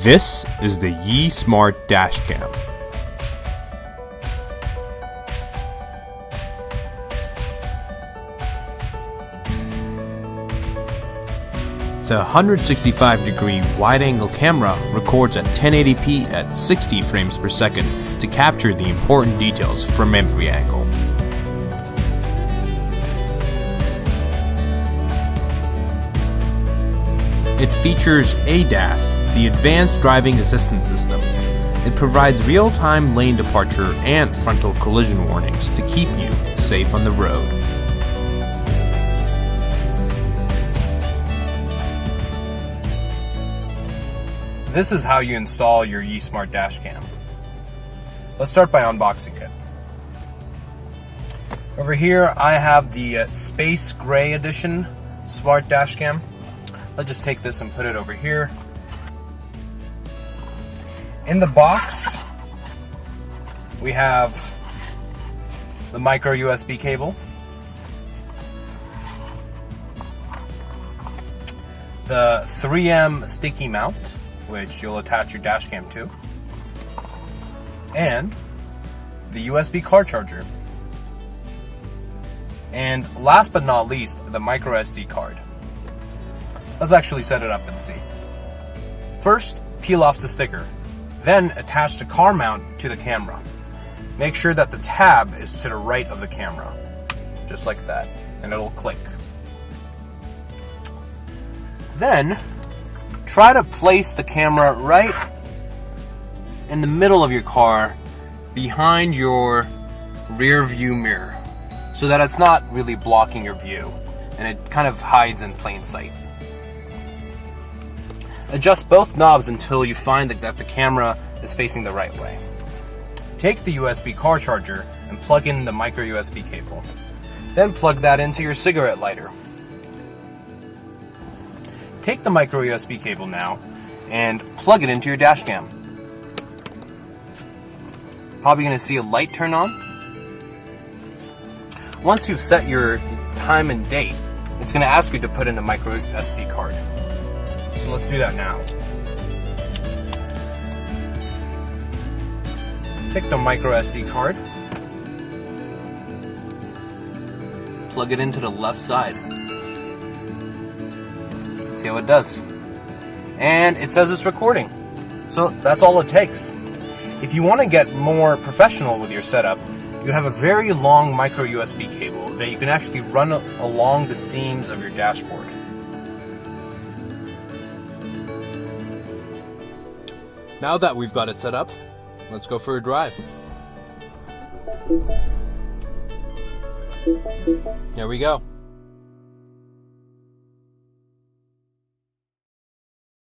This is the Yi Smart Dashcam. The 165-degree wide-angle camera records at 1080p at 60 frames per second to capture the important details from every angle. It features ADAS, the Advanced Driving Assistance System. It provides real-time lane departure and frontal collision warnings to keep you safe on the road. This is how you install your Yi Smart Dashcam. Let's start by unboxing it. Over here I have the Space Gray Edition Smart Dashcam. Let's just take this and put it over here. In the box, we have the micro USB cable, the 3M sticky mount, which you'll attach your dashcam to, and the USB car charger. And last but not least, the micro SD card. Let's actually set it up and see. First, peel off the sticker. Then attach the car mount to the camera. Make sure that the tab is to the right of the camera. Just like that. And it'll click. Then, try to place the camera right in the middle of your car behind your rear view mirror so that it's not really blocking your view and it kind of hides in plain sight. Adjust both knobs until you find that the camera is facing the right way. Take the USB car charger and plug in the micro USB cable. Then plug that into your cigarette lighter. Take the micro USB cable now and plug it into your dashcam. Probably going to see a light turn on. Once you've set your time and date, it's going to ask you to put in a micro SD card. So let's do that now. Pick the micro SD card. Plug it into the left side. See how it does. And it says it's recording. So that's all it takes. If you want to get more professional with your setup, you have a very long micro USB cable that you can actually run along the seams of your dashboard. Now that we've got it set up, let's go for a drive. Here we go.